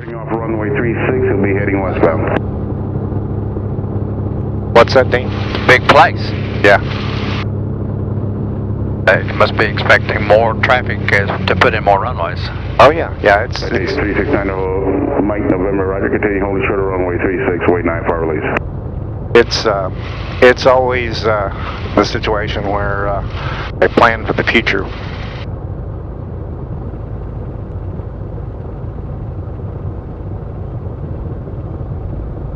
Starting off runway 36, he'll be heading westbound. What's that, Dean? Big place. Yeah. You must be expecting more traffic to put in more runways. Oh yeah, yeah. It's 369 Mike November, Roger. Continue holding short of runway 36, wait 9 for release. it's always the situation where they plan for the future.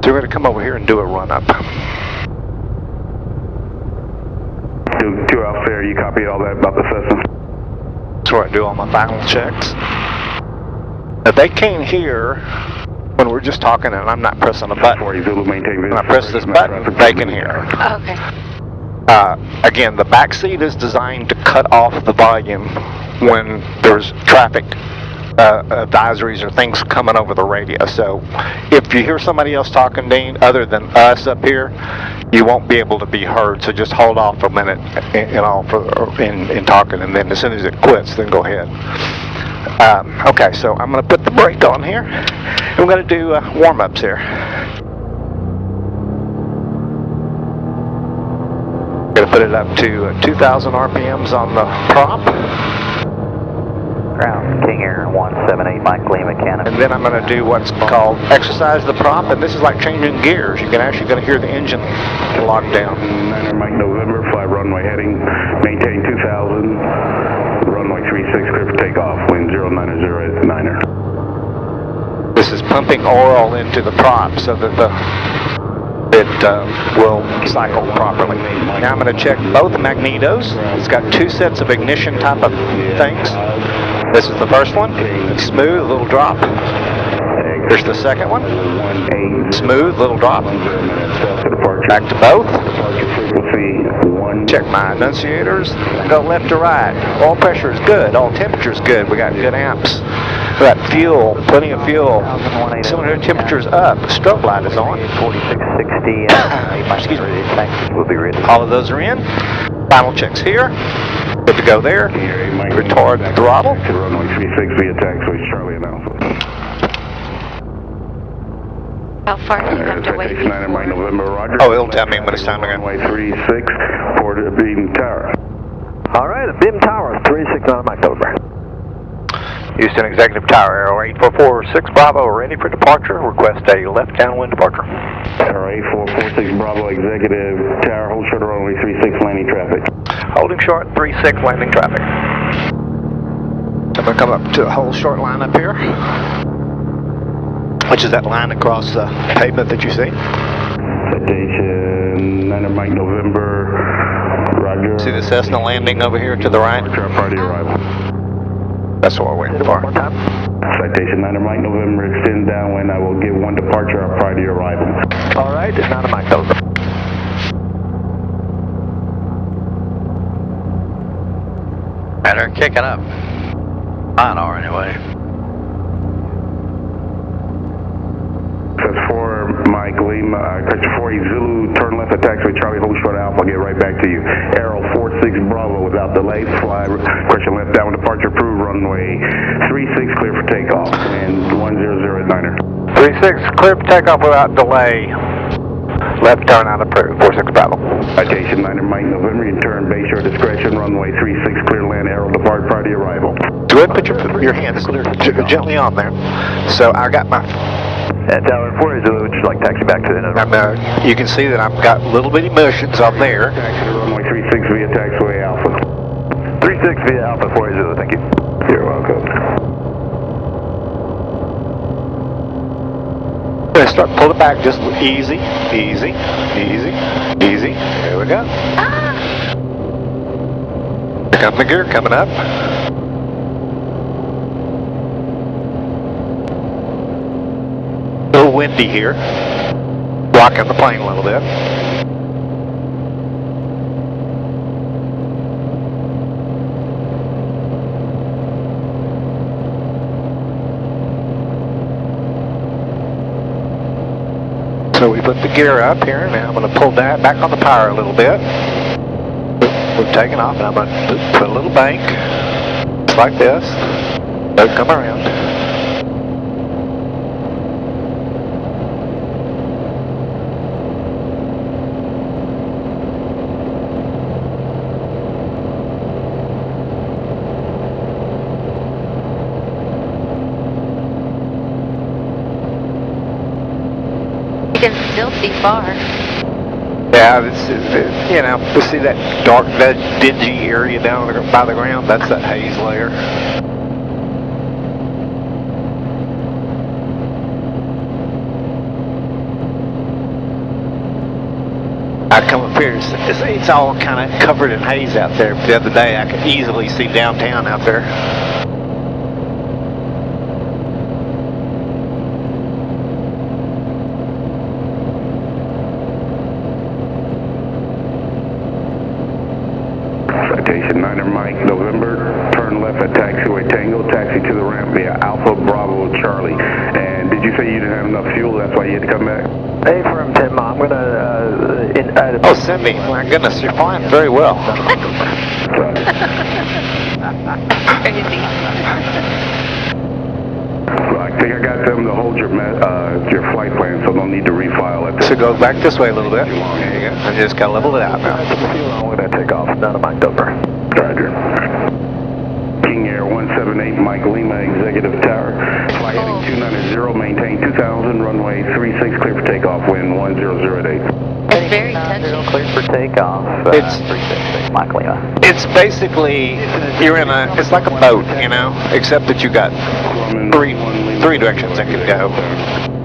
So we're going to come over here and do a run up. Two out there, you copy all that about the system? That's where I do all my final checks. If they can't hear when we're just talking and I'm not pressing a button, when I press this button, they can hear. Okay. Again, the back seat is designed to cut off the volume when there's traffic advisories or things coming over the radio. So if you hear somebody else talking, Dean, other than us up here, you won't be able to be heard. So just hold off a minute in talking, and then as soon as it quits, then go ahead. Okay, so I'm going to put the brake on here. And we're going to do warm-ups here. Going to put it up to 2,000 RPMs on the prop. Ground, King Air 178, Mike Lima, Canada. And then I'm going to do what's called exercise the prop, and this is like changing gears. You can actually going to hear the engine lock down. 9er Mike November, 5 runway heading, maintain 2,000, runway 36, clear for takeoff, wind 090 9er. This is pumping oil into the prop so that it will cycle properly. Now I'm going to check both magnetos. It's got 2 sets of ignition type of things. This is the first one. It's smooth, little drop. Here's the second one. Smooth, little drop. Back to both. Check my annunciators. Go left to right. Oil pressure is good. Oil temperature is good. We got good amps. We got fuel, plenty of fuel. Cylinder temperature's up. Strobe light is on. 4660. Excuse me. We'll be ready. All of those are in. Final checks here. Good to go there. Retard the throttle. Runway 36 via taxiway, Charlie announced. How far do you have to wait? 9er Mike November, Roger. Oh, it'll tell me when it's time to go. Runway 36, Port of Beam Tower. All right, Beam Tower, 369 Mike November. Houston Executive Tower, Arrow 8446 Bravo, ready for departure. Request a left downwind departure. Arrow 8446 Bravo, Executive Tower, hold short of runway 36, landing traffic. Holding short, 36, landing traffic. I'm going to come up to a whole short line up here, which is that line across the pavement that you see. Citation 9er Mike November, Roger. See the Cessna landing over here to the right? Prior to arrival. That's what we're waiting for. Citation 9er Mike November, extend downwind. I will give 1 departure prior to your arrival. All right, 9er Mike November. And they're kicking up. Mine are anyway. That's 4 Mike Lima, correction 4 Zulu, turn left at taxiway Charlie, hold short Alpha, I'll get right back to you. Arrow 46 Bravo without delay, fly, correction left downwind departure approved, runway 36 clear for takeoff, and 100 at 9er. 36, clear for takeoff without delay. Left turn out approved, 46 Bravo. Citation 9er Mike November, you turn base your discretion, runway 36 clear land, arrow depart prior to your arrival. Go ahead and put your hands gently on there. So I got my... Tower 4 Zulu, would you like taxi back to the end? You can see that I've got little bitty motions on there. Taxi to runway 36 via taxiway Alpha. 36 via Alpha 4 Zulu, thank you. You're welcome. Pull it back just easy, easy, easy, easy. There we go. Ah! Here comes the gear coming up. A little windy here. Rocking the plane a little bit. So we put the gear up here. Now I'm going to pull that back on the power a little bit. We've taken off, and I'm going to put a little bank, just like this. Don't come around. can still see far. Yeah, you know, to see that dark, that dingy area down by the ground, that's that haze layer. I come up here, it's all kind of covered in haze out there. The other day, I could easily see downtown out there. Citation 9er Mike, November, turn left at taxiway Tango, taxi to the ramp via Alpha Bravo Charlie. And did you say you didn't have enough fuel, that's why you had to come back? Hey, from Tim, I'm going to... Oh, Cindy, my goodness, you're flying very well. Crazy. I think I got them to hold your flight plan, so don't need to refile it. So go back this way a little bit. There you go. I just got to level it out now. We're going to take off. None of mine over. Roger. King Air 178, Mike Lima, Executive Tower. Fly heading 290, maintain 2000, runway 36, clear for takeoff, wind 1008. It's very touchy. Clear for takeoff. It's 366, Mike Lima. It's basically, it's like a boat, you know, except that you got three directions it could go.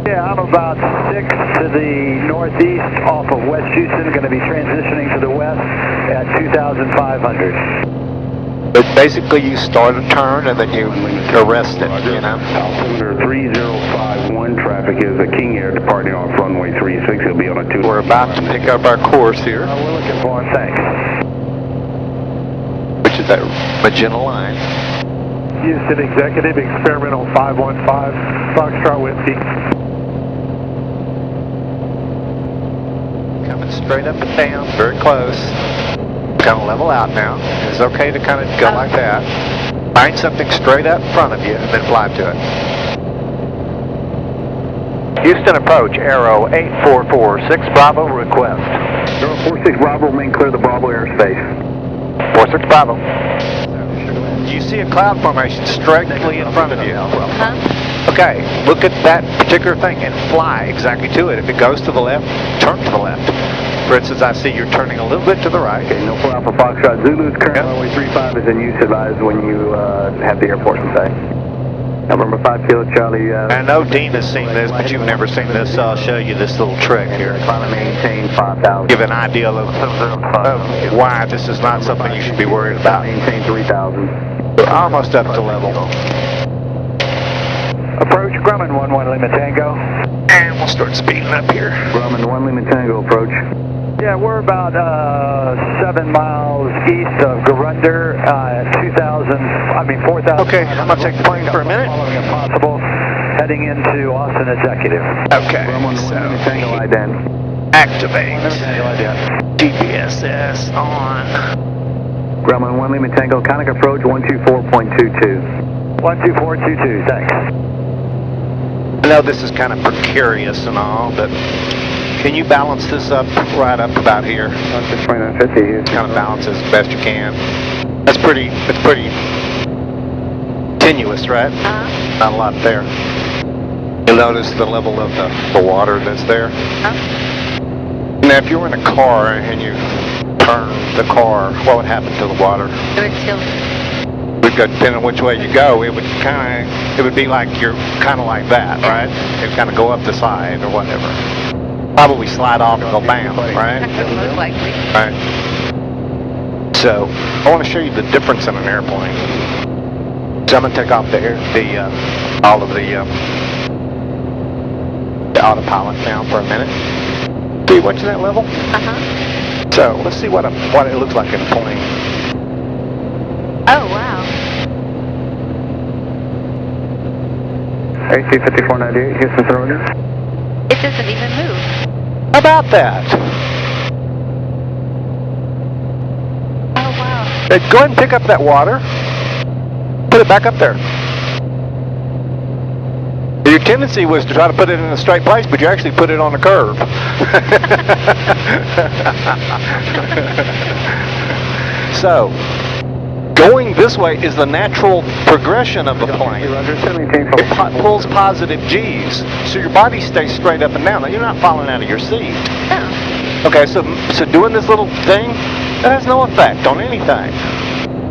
Yeah, I'm about 6 to the northeast off of West Houston, going to be transitioning to the west at 2,500. But basically you start a turn and then you arrest it, you know. Altimeter 3051, traffic is a King Air departing off runway 36. He'll be on a 2. We're about to pick up our course here, We're looking for him, thanks. which is that magenta line. Houston Executive, Experimental 515, Foxtrot Whiskey. Coming straight up and down, very close. Kind of level out now. It's okay to kind of go like that. Find something straight up in front of you and then fly to it. Houston approach, Aero 8446 Bravo, request. 46 Bravo, remain clear of the Bravo airspace. 46 Bravo. You see a cloud formation directly in front of you. Huh? Okay, look at that particular thing and fly exactly to it. If it goes to the left, turn to the left. For instance, I see you're turning a little bit to the right. Okay, no for Alpha Foxtrot Zulu's current runway 35 is in use. Advise when you have the airport in sight. Number 5 Kilo Charlie. I know Dean has seen this, but you've never seen this, so I'll show you this little trick here. Climb and maintain 5,000. Give an idea of why this is not something you should be worried about. Maintain 3,000. We're almost up to level. Approach Grumman 11 Lima Tango. And we'll start speeding up here. Grumman 1 Lima Tango approach. Yeah, we're about 7 miles east of Garunder at 4,000. Okay, I'm going to take the plane for a minute. Following if possible, heading into Austin Executive. Okay, so Tango ident. activate. Tango ident. DPSS on. Grumman 1 Lima Tango, Conic approach 124.22. 12422, thanks. I know this is kind of precarious and all, but can you balance this up right up about here? 2950. Kind of balance as best you can. It's pretty tenuous, right? Not a lot there. You'll notice the level of the water that's there. Now, if you were in a car and you turn the car, what would happen to the water? It would tilt. Depending on which way you go, it would be like you're kind of like that, right? It would kind of go up the side or whatever. Probably slide off and go bam, right? Most likely. Right. So, I want to show you the difference in an airplane. So I'm going to take off all of the autopilot now for a minute. Do you watch that level? So, let's see what it looks like in a plane. Oh, wow. AC 5498, Houston Road. It doesn't even move. How about that? Oh, wow. Go ahead and pick up that water. Put it back up there. Your tendency was to try to put it in a straight place, but you actually put it on a curve. So, going this way is the natural progression of the plane. It pulls positive G's, so your body stays straight up and down. Now, you're not falling out of your seat. No. Okay, so doing this little thing, that has no effect on anything.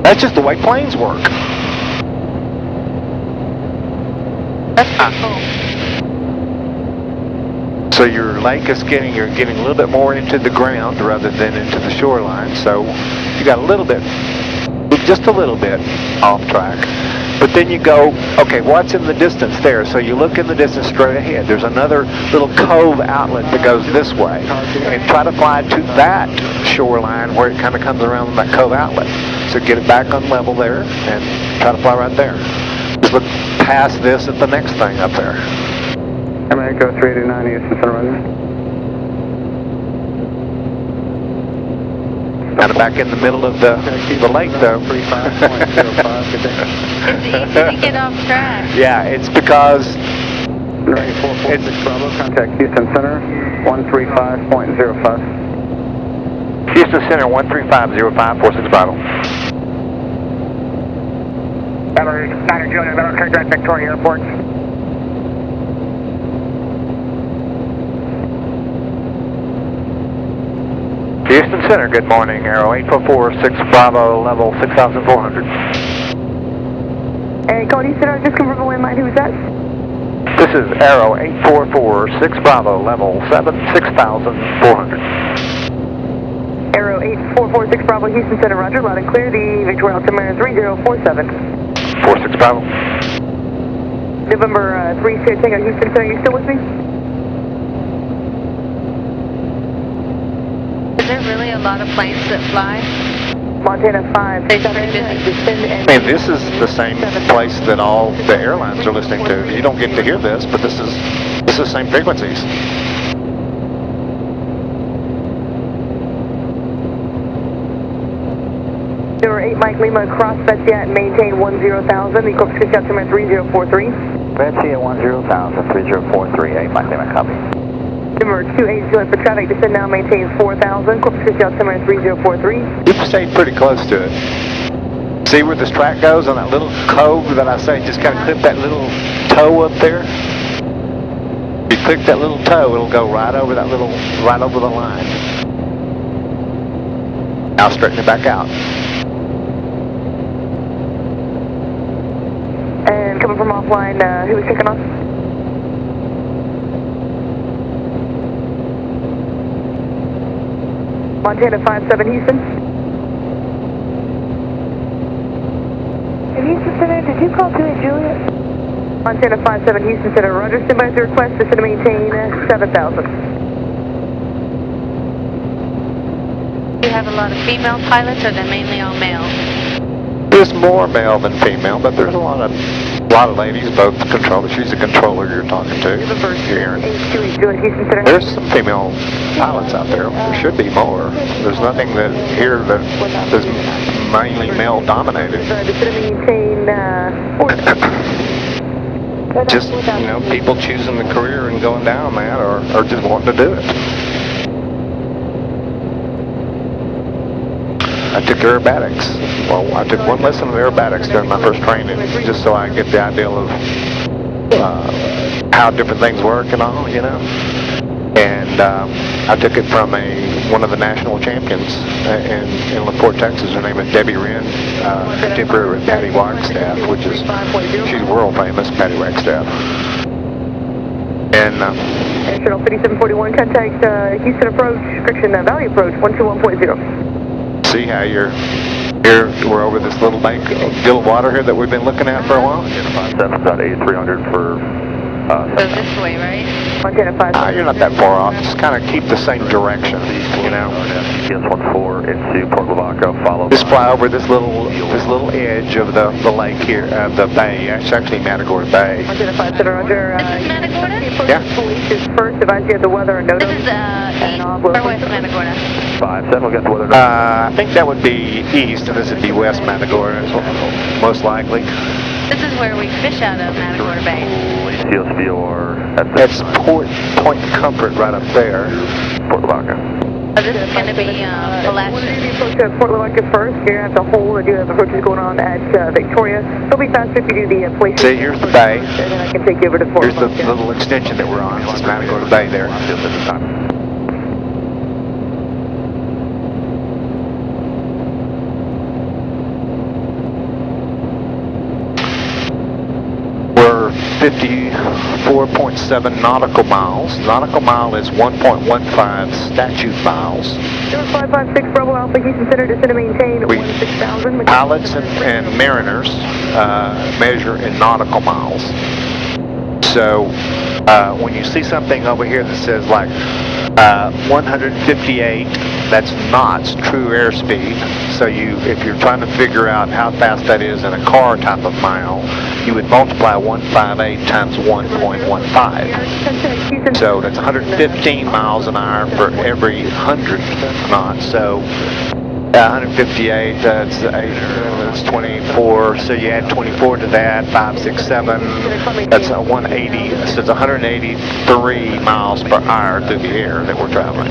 That's just the way planes work. That's pretty cool. So your lake is you're getting a little bit more into the ground rather than into the shoreline. So you got a little bit, just a little bit off track. But then you go, okay, what's in the distance there? So you look in the distance straight ahead. There's another little cove outlet that goes this way. And try to fly to that shoreline where it kind of comes around that cove outlet. So get it back on level there and try to fly right there. Just look past this at the next thing up there. America 389 Houston Center, Roger. Kind of back in the middle of the lake, though. It's easy to get off track. Yeah, it's because Ready 446 Bravo, contact Houston Center 135.05. Houston Center 1350546 Bravo. Niner Juliet, contact Victoria Airport. Houston Center, good morning. Arrow 8446 Bravo, level 6,400. Hey, Cody Center, just confirm the landline. Who is that? This is Arrow 8446 Bravo, level 6,400. Arrow 8446 Bravo, Houston Center, Roger. Loud and clear. The Victoria altimeter 3047. 46 Bravo. November 3 Tango, Houston Center, you still with me? Is there really a lot of planes that fly? Montana 5. They started busy. I mean, this is the same place that all the airlines are listening to. You don't get to hear this, but this is the same frequencies. Number 8 Mike Lima, cross Betsy at maintain 10,000. The corpus gets out to 3043. Betsy at 10,000, 3043, 8 Mike Lima, copy. Number 28 Juliet for traffic, descend now, maintain 4,000. Corpus gets out to 3043. You've stayed pretty close to it. See where this track goes on that little cove that I say, just kind of clip that little toe up there? If you click that little toe, it'll go right over that little, right over the line. Now straighten it back out. And coming from offline, who is kicking off? Montana 57 Houston. Houston Center, did you call 28 Juliet? Montana 57 Houston Center, Roger. Stand by the request to maintain 7,000. Do you have a lot of female pilots, or they're mainly all male? There's more male than female, but there's a lot of ladies, both controllers. She's a controller you're talking to. You're hearing. There's some female pilots out there. There should be more. There's nothing that here that is mainly male dominated. Just, you know, people choosing the career and going down that, or just wanting to do it. I took aerobatics. Well, I took one lesson of aerobatics during my first training, just so I get the idea of how different things work and all, you know. And I took it from one of the national champions in Rockport, Texas. Her name is Debbie Wren, contemporary with Patty Wagstaff, which is, she's world famous, Patty Wagstaff. And Shuttle 5741, contact Houston approach, friction Valley approach, 121.0. See how we're over this little bank of still water here that we've been looking at for a while? 7.8300 for... So this way, right? Montana 5. You're not that far off. Just kind of keep the same direction, you know. GPS14 into Port Lavaca, follow. Just fly over this little edge of the lake here, the bay. It's actually Matagorda Bay. Montana 5, Center, Roger. This is Matagorda? Yeah. Police is first, advise you of the weather and notice. This is east or west Matagorda? 5-7, we'll get the weather. I think that would be east, and this would be west Matagorda, most likely. This is where we fish out of Matagorda Bay. CSVOR. That's Point Comfort right up there. Port Lavaca. this is going to be Pulaski. We're going to be approach at Fort Lavaca first. You're going to have to hold. I do have approaches going on at Victoria. It'll be faster if you do the place. See, here's the bay. And then I can take you over to Fort Here's the Lavaca. little extension that we're on. It's Matagorda Bay there. We're 54.7 nautical miles. Nautical mile is 1.15 statute miles. 0556 Bravo Alpha, Houston Center, descend to maintain 16,000. Pilots and mariners measure in nautical miles. So when you see something over here that says like 158, that's knots, true airspeed. So if you're trying to figure out how fast that is in a car type of mile, you would multiply 158 times 1.15. So that's 115 miles an hour for every 100 knots. So 158, that's 24, so you add 24 to that, 5, 6, 7, that's 180, so it's 183 miles per hour through the air that we're traveling.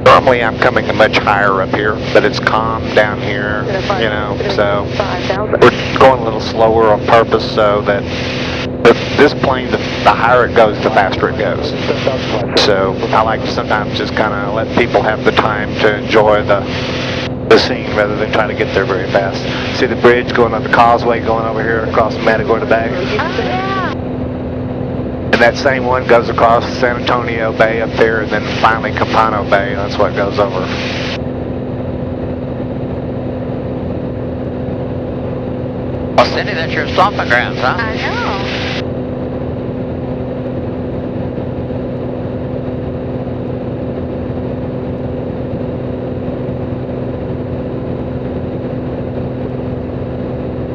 Normally I'm coming much higher up here, but it's calm down here, you know, so we're going a little slower on purpose so that this plane, the higher it goes, the faster it goes. So I like to sometimes just kind of let people have the time to enjoy the scene rather than trying to get there very fast. See the bridge going on the causeway going over here across Matagorda Bay? Oh, yeah. And that same one goes across San Antonio Bay up there and then finally Campano Bay. That's what goes over. Well, Cindy, that's your stomping grounds, huh? I know.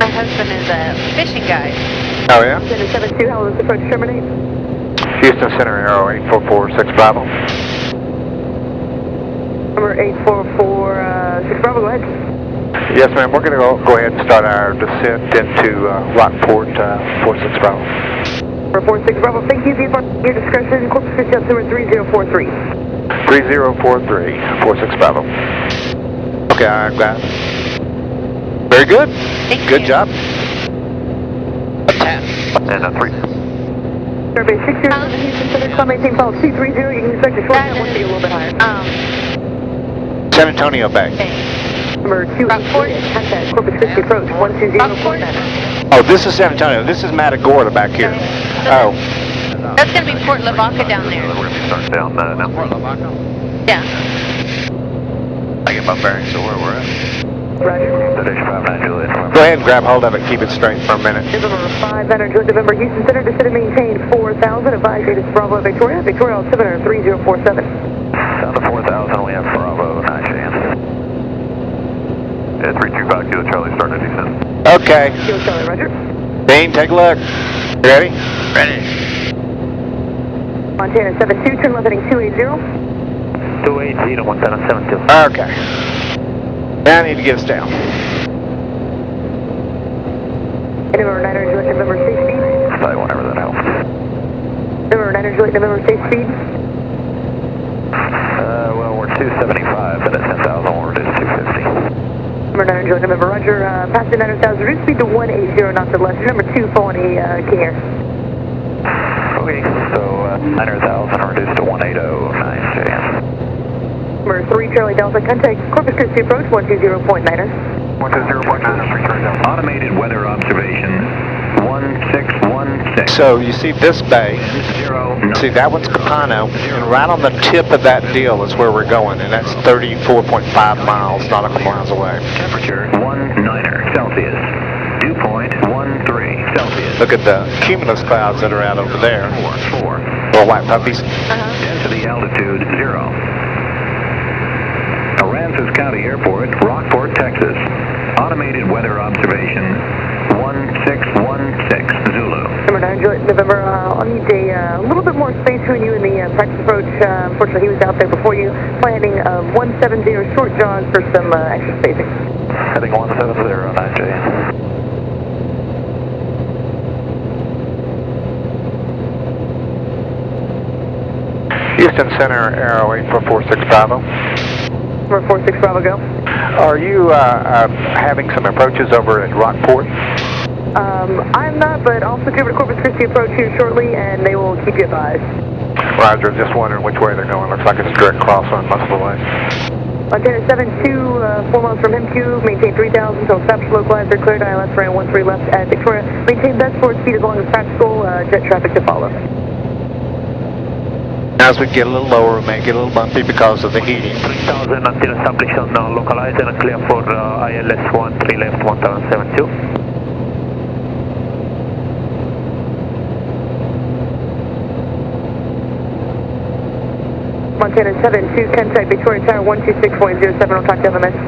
My husband is a fishing guide. Oh yeah? 72, how will this approach terminate? Houston Center, Aero 8446 Bravo. Number 8446 Bravo, go ahead. Yes, ma'am. We're going to go ahead and start our descent into Rockport, 46 Bravo. Number 46 Bravo, thank you. Your discretion, Corpus Christi number 3043. 3043, 46 Bravo. Okay, I've got it. Very good. Thank Good you. job. 10. And 3. Survey 60, Houston Center, climb maintain follow 230. You can expect a short time, once you get a little bit higher. San Antonio Bay. Okay. Number 284, contact Corpus Christi approach 120. Rockport? Oh, this is San Antonio. This is Matagorda back here. Oh, That's going to be Fort Lavaca down there. We're going to be starting down now. Fort Lavaca? Yeah. I get my bearings to where we're at. Roger. Station 59 Juliet. go ahead and grab hold of it. Keep it straight for a minute. November 5, Juliet, November, Houston Center, descend to maintain 4,000. Advise you to Bravo, Victoria. Victoria, altimeter 3047. Down to 4,000, we have Bravo, 9 JM. Yeah, 325 Kilo Charlie, starting to descend. Okay. Kilo Charlie, roger. Dean, take a look. You ready? Ready. Montana 72, turn left heading 280. 280 to Montana 72. Okay. Now I need to get us down. November 9, Juliet, November, safe speed. Sorry, whenever that helps. November 9, Juliet, November, safe speed. Well, we're 275, but at 10,000, we'll reduce to 250. Number 9, Juliet, November, roger. Past the 9,000, reduce speed to 180, knots or less. Number 2, following a King Air. Okay, so 9,000 reduced to 180, 9 JM. Number 3, Charlie Delta, contact Corpus Christi approach 120.9er. 120.9er. Automated weather observation 1616. So you see this bay. See, that one's Capano, and right on the tip of that deal is where we're going, and that's 34.5 miles, nautical miles away. Temperature 19 Celsius. Dew point 13 Celsius. Look at the cumulus clouds that are out over there. 4. Little white puppies. Density altitude 0. Aransas County Airport, Rockport, Texas. Automated weather observation 1616 Zulu. Number 9, Juliet, November, I'll need a little bit more space between you and the practice approach. Unfortunately, he was out there before you. Planning 170 short jaws for some extra spacing. Heading 170, 9 JM. Houston Center, Aero 8446 Bravo. Number 46 Bravo, go. Are you having some approaches over at Rockport? I'm not, but I'll switch over to Corpus Christi approach here shortly, and they will keep you advised. Roger, just wondering which way they're going. Looks like it's a direct cross on most of the way. Montana 7-2, 4 miles from MQ, maintain 3,000 until stops localized or cleared. ILS ran 13 left at Victoria. Maintain best forward speed as long as practical, jet traffic to follow. As we get a little lower, we may get a little bumpy because of the heating. 3,000 until establishment localized and clear for ILS 13 left 1072. Montana 7-2, contact Victoria Tower 126.07, I'll talk to you on the message.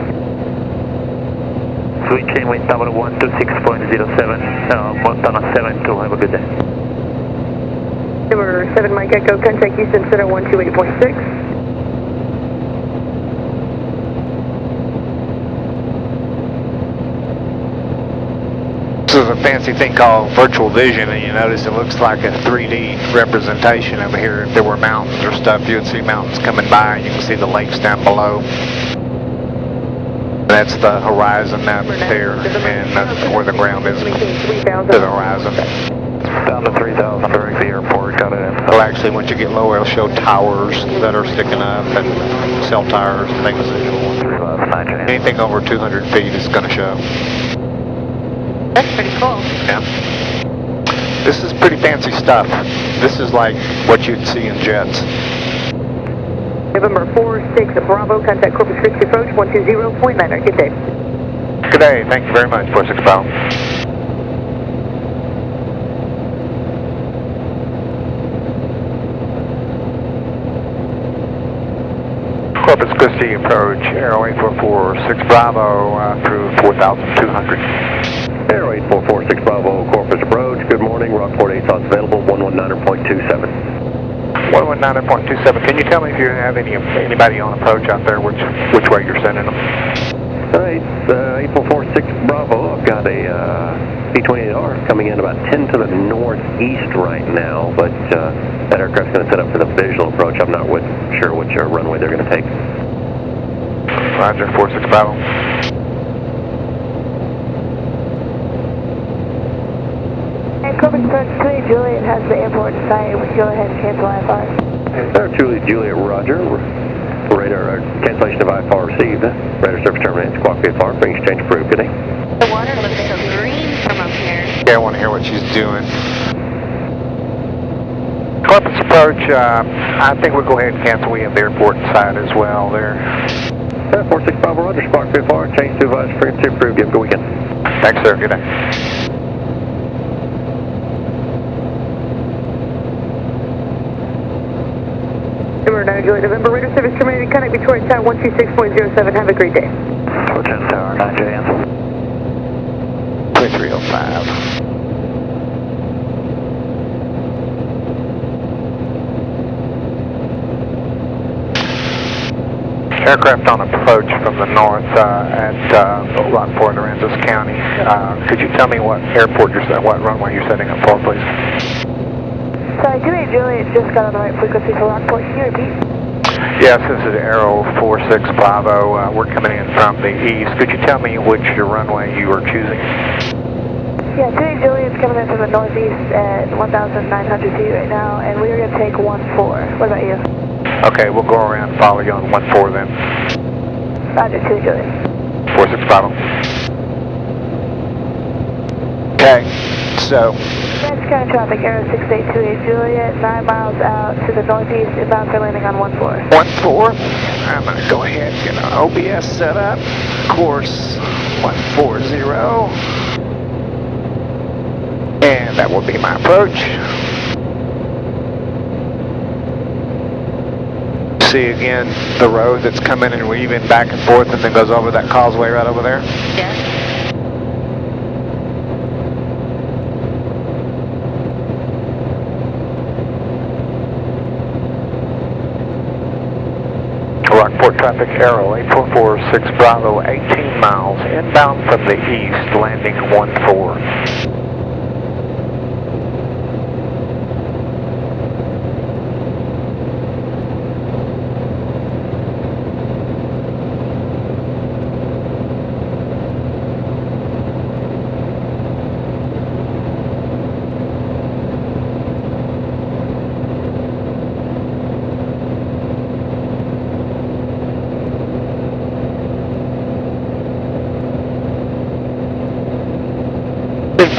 Switching with tower 126.07, Montana 7-2, have a good day. Number 7 Mike Echo, contact Houston Center 128.6. This is a fancy thing called virtual vision, and you notice it looks like a 3D representation over here. If there were mountains or stuff, you would see mountains coming by, and you can see the lakes down below. That's the horizon up there, and that's where the ground is to the horizon. Down to 3,000, direct the airport, got it in. Well, actually, once you get lower, it'll show towers that are sticking up, and cell towers and things. Anything over 200 feet is going to show. That's pretty cool. Yeah. This is pretty fancy stuff. This is like what you'd see in jets. November 46 Bravo, contact Corpus Christi approach 120.9. Good day. Good day, thank you very much, 46 Bravo. Corpus Christi approach, Aero 8446 Bravo through 4,200. Aero 8446 Bravo, Corpus approach. Good morning, Rockport 8 slots available, 119.27. 119.27. Can you tell me if you have anybody on approach out there, which way you're sending them? All right, 8446 Bravo. I've got a P-28R coming in about 10 to the northeast right now, but that aircraft's going to set up for the visual approach. I'm not sure which runway they're going to take. Roger, 46 Bravo. And Corpus Christi Juliet has the airport in sight. We can go ahead and cancel IFR. Juliet, Roger. Radar cancellation of IFR received. Radar service terminated. Squawk VFR. Bring exchange approved. Good day. The water looks so green from up here. Yeah, I want to hear what she's doing. Corpus approach, I think we'll go ahead and cancel. We have the airport side as well there. 46 Bravo, Roger. Squawk VFR. Change to advice frequency approved. You have a good weekend. Thanks, sir. Good day. Number 9 Juliet, November radar service terminated. Contact Victoria Tower 126.07. Have a great day. Fortune Tower 9JM. 2305. Aircraft on approach from the north at Rockport, Aransas County. Could you tell me what airport what runway you're setting up for, please? Sorry, Juliet just got on the right frequency for Rockport. Can you repeat? Yes, this is Aero 46 Bravo. We're coming in from the east. Could you tell me which runway you are choosing? Yeah, Juliet's coming in from the northeast at 1,900 feet right now, and we are going to take 14. What about you? Okay, we'll go around and follow you on 14 then. Roger, Juliet. 46 Bravo. Okay, so Next kind of traffic, Aero 6828 Juliet, 9 miles out to the northeast, inbound for landing on 14. 14. I'm going to go ahead and get an OBS set up. Course 140. And that will be my approach. See again the road that's coming and weaving back and forth and then goes over that causeway right over there? Yes. Rockport traffic, Aero 8446 Bravo, 18 miles inbound from the east, landing 14.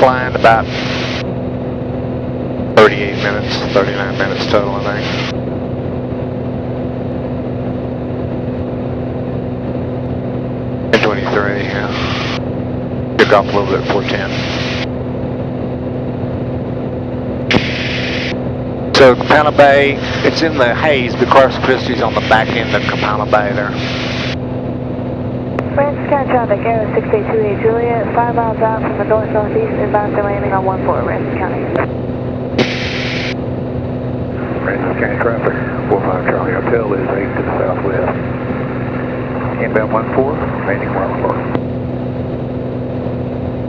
flying about 38 minutes, 39 minutes total, I think. And 23, yeah. Took off a little bit before 10. So Capana Bay, it's in the haze, but Corpus Christi's on the back end of Capana Bay there. Francis County traffic, Aero 6828 Juliet, 5 miles out from the north-northeast, inbound to landing on 14, Francis County. Francis County traffic, 45 Charlie Hotel is 8 to the southwest. Inbound 14, landing Rockport.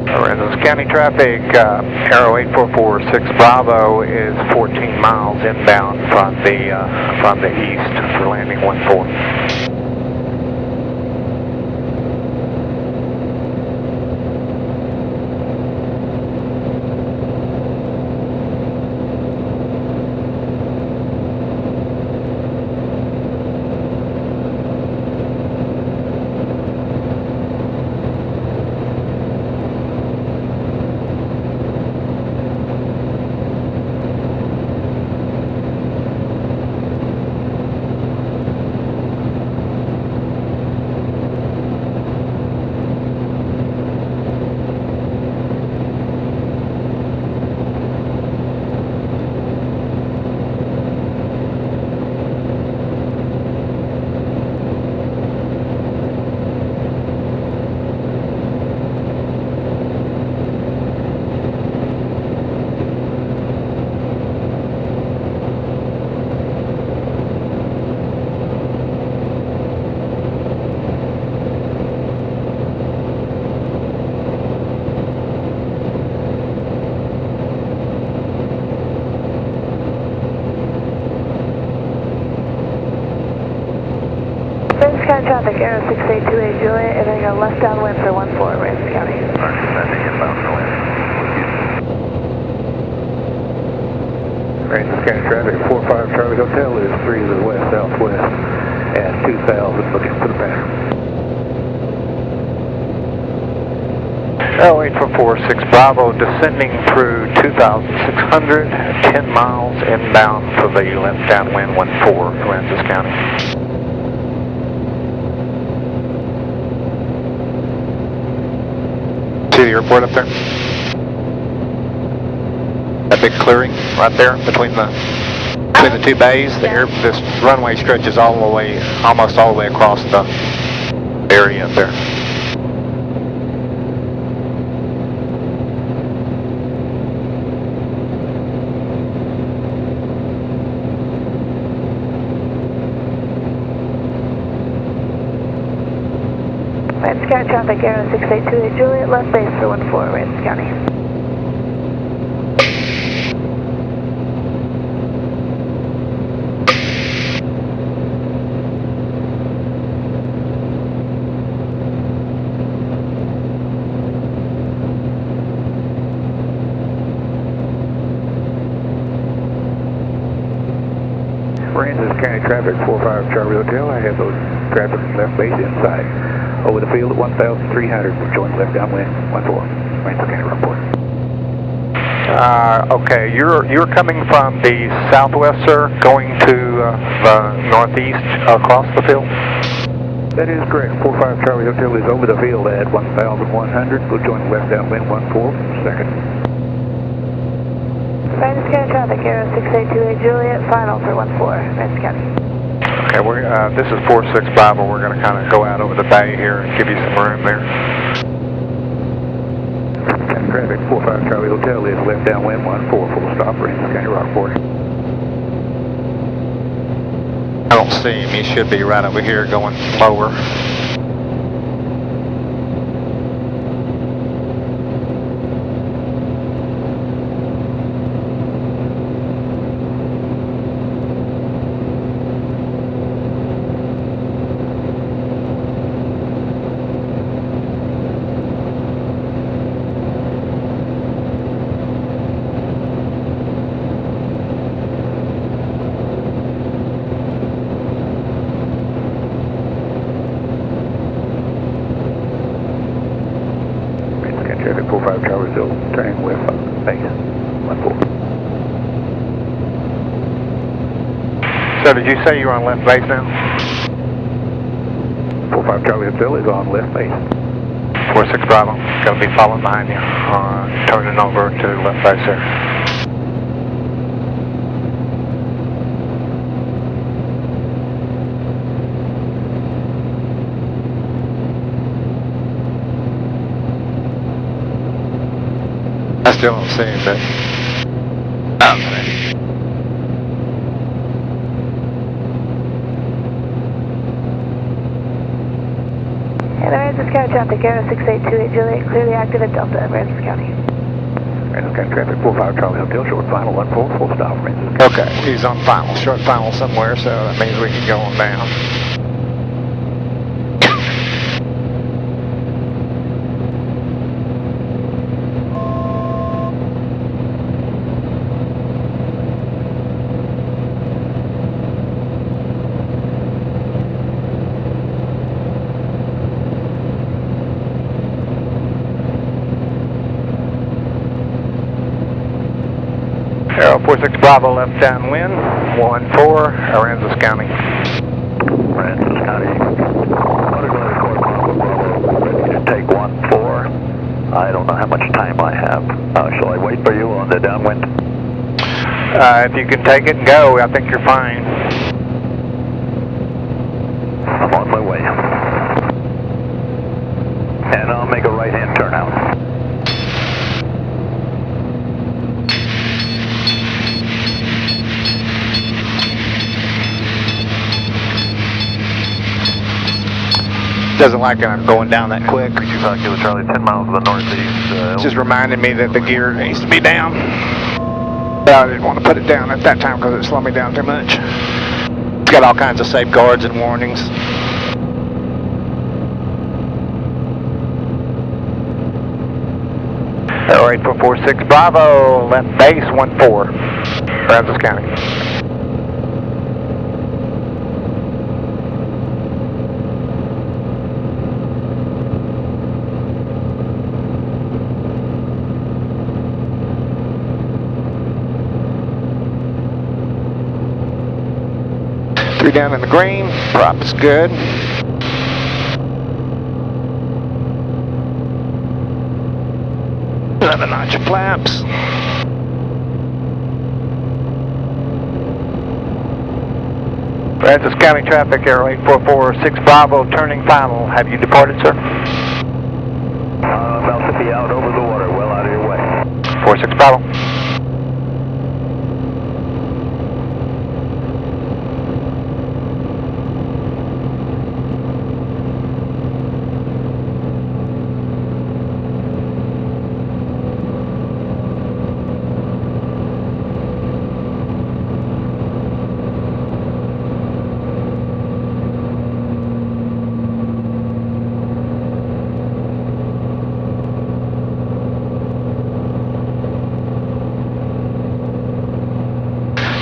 Francis County traffic, Aero 8446 Bravo is 14 miles inbound from the east for landing 14. Francis County traffic, Aero 6828 Juliet, entering a left downwind for 14, Francis County. Francis County traffic, 45 Charlie Hotel is 3 to the west, southwest, at 2000, looking for the pattern. Aero 8446 Bravo descending through 2600, 10 miles inbound for the left downwind 14, Francis County. See the airport up there? That big clearing right there between the two bays. This runway stretches all the way, almost all the way across the area up there. Francis County traffic, Aero 6828 Juliet, left base for 14, Francis County. Francis County traffic, 45 Charlie Hotel. I have those traffic left base inside. Over the field at 1,300, join left downwind, 14, Francis County Rockport. Okay, you're coming from the southwest, sir, going to the northeast across the field? That is correct. 45 Charlie Hotel is over the field at 1,100. We'll join left downwind, 14, second. Francis County traffic, Aero 6828 Juliet, final for 14, Francis County. Okay, this is 46 Bravo. We're going to kind of go out over the bay here and give you some room there. Traffic, 45 Charlie Hotel is left downwind, 14, full stop, Francis County Rockport. I don't see him. He should be right over here going lower. still turning with base 14. So did you say you're on left base now? 45 Charlie Hotel is on left base. 46 Bravo, going to be following behind you, turning over to left base there. I still don't see him, but... Okay. Aransas County traffic, Aero 6828 Juliet, clearly active at Delta, Aransas County. Aransas County traffic, 45 Charlie Hotel, short final 14, full stop, Aransas County. Okay, he's on final, short final somewhere, so that means we can go on down. Aero 46 Bravo, left downwind, 14, Aransas County. Aransas County, Waterglen Accord Bravo, ready to take 14. I don't know how much time I have. Shall I wait for you on the downwind? If you can take it and go, I think you're fine. I'm on my way. And I'll make a right-hand turn out. Doesn't like it, I'm going down that quick. You calculate Charlie 10 miles to the northeast. Just reminded me that the gear needs to be down. But I didn't want to put it down at that time because it slowed me down too much. It's got all kinds of safeguards and warnings. Aero 8446 Bravo, left base 14, Aransas County. Three down in the green, prop is good. Another notch of flaps. Aransas County traffic, Aero 8446 Bravo, turning final. Have you departed, sir? About to be out over the water, well out of your way. 46 Bravo.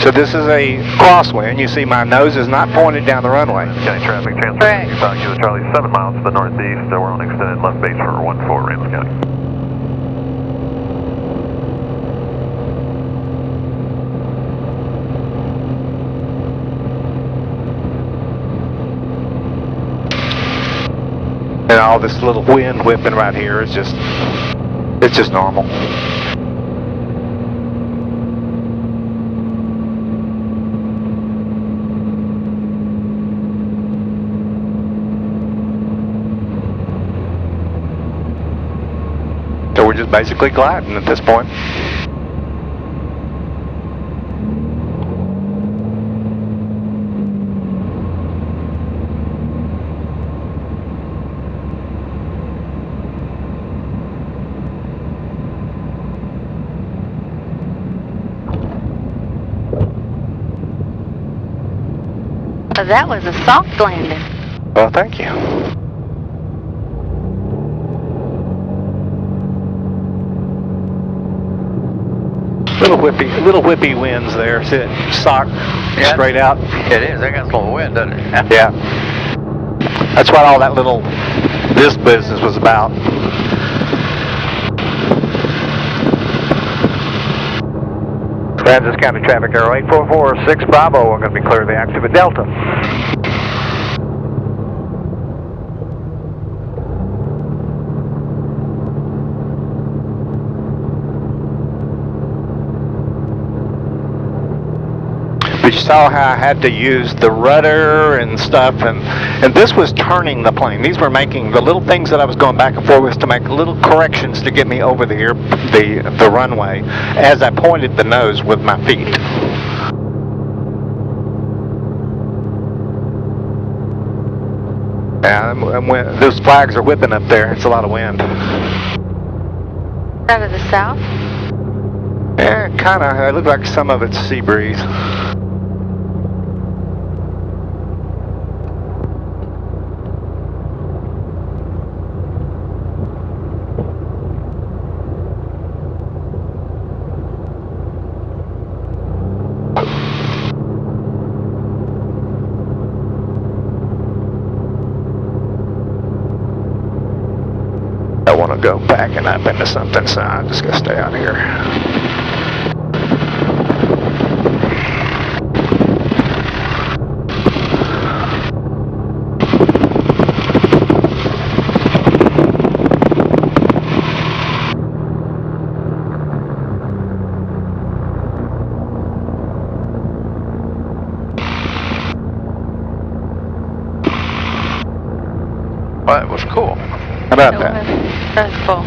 So this is a crosswind. You see my nose is not pointed down the runway. County traffic transfer. Correct. You calculate Charlie 7 miles to the northeast. We're on extended left base for 14, Aransas County. And all this little wind whipping right here is just, it's just normal. So we're just basically gliding at this point. That was a soft landing. Well, thank you. Little whippy winds there. See it sock straight out. It is. They got a little wind, doesn't it? Yeah. That's what all that this business was about. Kansas County Traffic Arrow 8446 Bravo, we're going to be clear of the active at Delta. But you saw how I had to use the rudder and stuff, and this was turning the plane. These were making the little things that I was going back and forth with to make little corrections to get me over the runway as I pointed the nose with my feet. And when those flags are whipping up there, it's a lot of wind. Out of the south? Yeah, kind of. It looked like some of it's sea breeze. I want to go backing up into something, so I'm just going to stay out here. Well, that was cool. How about that? That's cool.